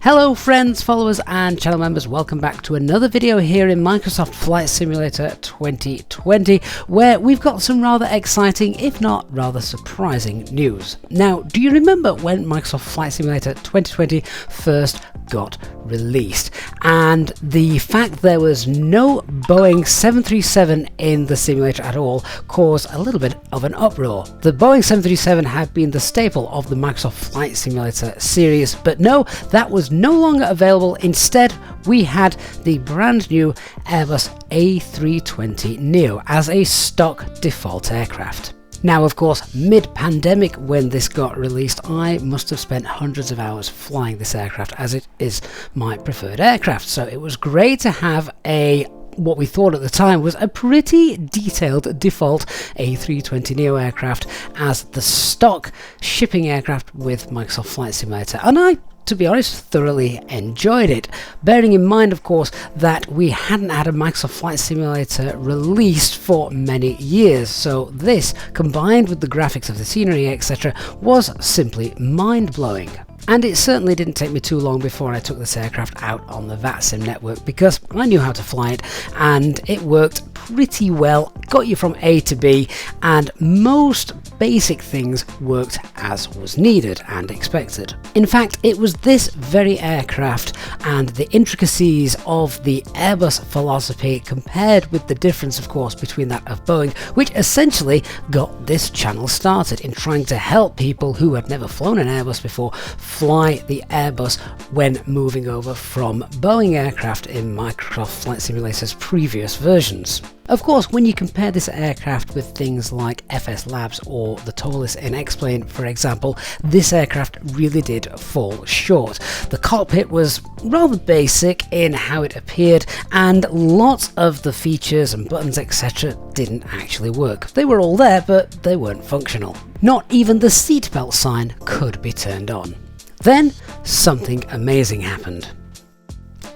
Hello friends, followers and channel members, welcome back to another video here in Microsoft Flight Simulator 2020, where we've got some rather exciting, if not rather surprising news. Now, do you remember when Microsoft Flight Simulator 2020 first got released? And the fact there was no Boeing 737 in the simulator at all caused a little bit of an uproar. The Boeing 737 had been the staple of the Microsoft Flight Simulator series, but no, that was no longer available. Instead, we had the brand new Airbus A320Neo as a stock default aircraft. Now, of course, mid-pandemic when this got released, I must have spent hundreds of hours flying this aircraft, as it is my preferred aircraft. So it was great to have what we thought at the time was a pretty detailed default A320Neo aircraft as the stock shipping aircraft with Microsoft Flight Simulator, and I, to be honest, thoroughly enjoyed it. Bearing in mind, of course, that we hadn't had a Microsoft Flight Simulator released for many years, so this, combined with the graphics of the scenery, etc., was simply mind-blowing. And it certainly didn't take me too long before I took this aircraft out on the VATSIM network, because I knew how to fly it and it worked pretty well, got you from A to B, and most basic things worked as was needed and expected. In fact, it was this very aircraft and the intricacies of the Airbus philosophy compared with the difference, of course, between that of Boeing, which essentially got this channel started in trying to help people who had never flown an Airbus before fly the Airbus when moving over from Boeing aircraft in Microsoft Flight Simulator's previous versions. Of course, when you compare this aircraft with things like FS Labs or the tallest in X-Plane, for example, this aircraft really did fall short. The cockpit was rather basic in how it appeared, and lots of the features and buttons, etc., didn't actually work. They were all there, but they weren't functional. Not even the seatbelt sign could be turned on. Then, something amazing happened.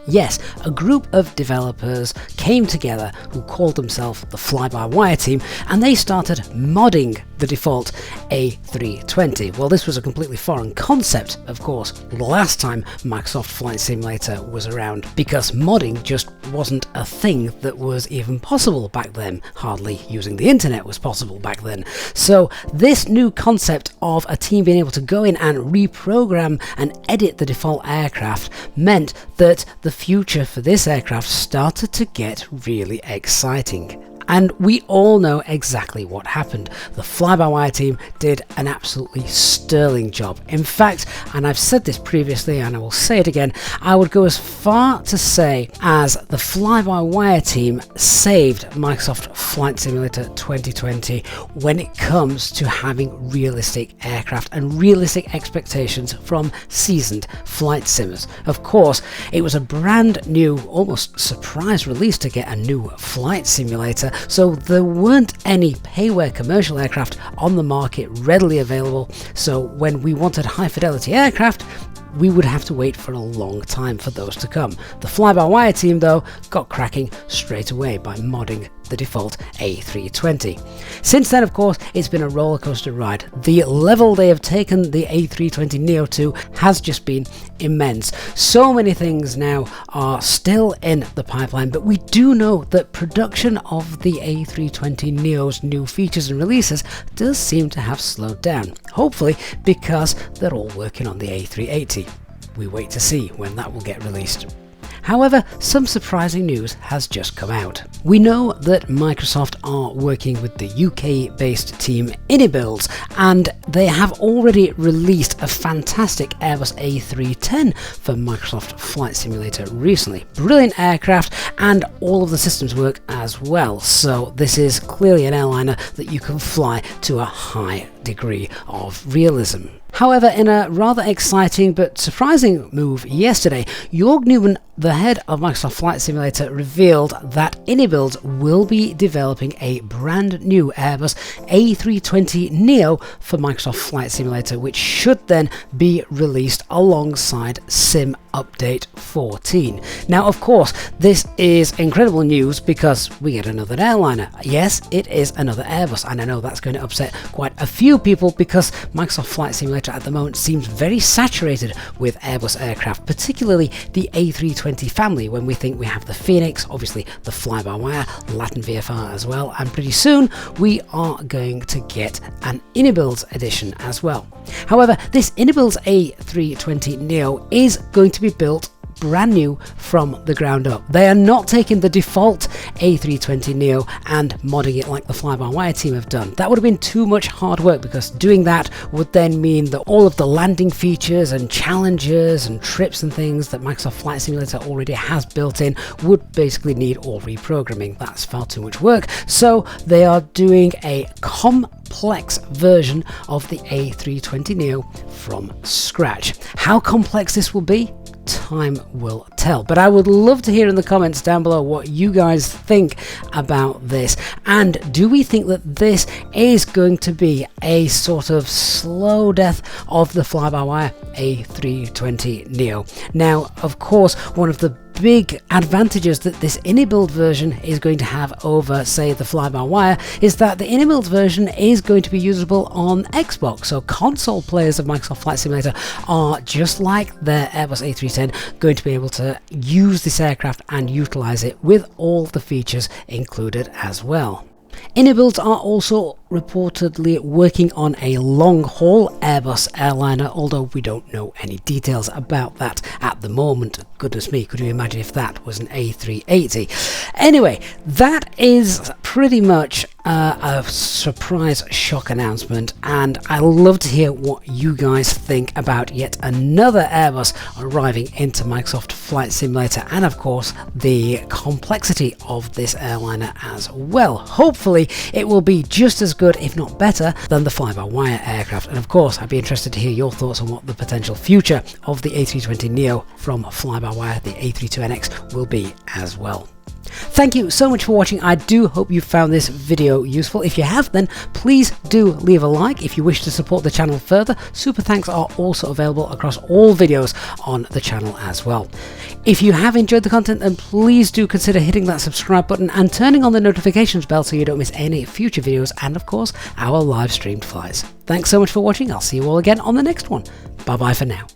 Yes, a group of developers came together who called themselves the FlyByWire team, and they started modding the default A320. Well, this was a completely foreign concept, of course, the last time Microsoft Flight Simulator was around, because modding just wasn't a thing that was even possible back then. Hardly using the internet was possible back then. So this new concept of a team being able to go in and reprogram and edit the default aircraft meant that the future for this aircraft started to get really exciting. And we all know exactly what happened. The FlyByWire team did an absolutely sterling job. In fact, and I've said this previously and I will say it again, I would go as far to say as the FlyByWire team saved Microsoft Flight Simulator 2020 when it comes to having realistic aircraft and realistic expectations from seasoned flight simmers. Of course, it was a brand new, almost surprise release to get a new flight simulator, so there weren't any payware commercial aircraft on the market readily available, so when we wanted high fidelity aircraft, we would have to wait for a long time for those to come. The FlyByWire team, though, got cracking straight away by modding the default A320. Since then, of course, it's been a roller coaster ride. The level they have taken the A320Neo to has just been immense. So many things now are still in the pipeline, but we do know that production of the A320Neo's new features and releases does seem to have slowed down. Hopefully because they're all working on the A380. We wait to see when that will get released. However, some surprising news has just come out. We know that Microsoft are working with the UK-based team Inibuilds, and they have already released a fantastic Airbus A310 for Microsoft Flight Simulator recently. Brilliant aircraft, and all of the systems work as well, so this is clearly an airliner that you can fly to a high degree of realism. However, in a rather exciting but surprising move yesterday, Jörg Newman, the head of Microsoft Flight Simulator, revealed that Inibuilds will be developing a brand new Airbus A320Neo for Microsoft Flight Simulator, which should then be released alongside Sim update 14. Now, of course, this is incredible news because we get another airliner. Yes, it is another Airbus, and I know that's going to upset quite a few people because Microsoft Flight Simulator at the moment seems very saturated with Airbus aircraft, particularly the A320 family, when we think we have the Phoenix, obviously the Fly-by-Wire, Latin VFR as well, and pretty soon we are going to get an Inibuilds edition as well. However, this Inibuilds A320Neo is going to be built brand new from the ground up. They are not taking the default A320Neo and modding it like the Fly-by-Wire team have done. That would have been too much hard work, because doing that would then mean that all of the landing features and challenges and trips and things that Microsoft Flight Simulator already has built in would basically need all reprogramming. That's far too much work. So they are doing a complex version of the A320Neo from scratch. How complex this will be, time will tell, but I would love to hear in the comments down below what you guys think about this, and do we think that this is going to be a sort of slow death of the Fly-by-Wire A320Neo? Now, of course, one of the big advantages that this Inibuild version is going to have over, say, the Fly-by-Wire is that the Inibuild version is going to be usable on Xbox. So console players of Microsoft Flight Simulator are, just like their Airbus A310, going to be able to use this aircraft and utilize it with all the features included as well. Inibuilds are also reportedly working on a long-haul Airbus airliner, although we don't know any details about that at the moment. Goodness me, could you imagine if that was an A380? Anyway, that is pretty much a surprise shock announcement, and I'd love to hear what you guys think about yet another Airbus arriving into Microsoft Flight Simulator, and of course the complexity of this airliner as well. Hopefully it will be just as good, if not better, than the Fly-by-Wire aircraft, and of course I'd be interested to hear your thoughts on what the potential future of the A320Neo from Fly-by-Wire, the A32NX, will be as well. Thank you so much for watching. I do hope you found this video useful. If you have, then please do leave a like. If you wish to support the channel further, super thanks are also available across all videos on the channel as well. If you have enjoyed the content, then please do consider hitting that subscribe button and turning on the notifications bell so you don't miss any future videos and, of course, our live streamed flights. Thanks so much for watching. I'll see you all again on the next one. Bye bye for now.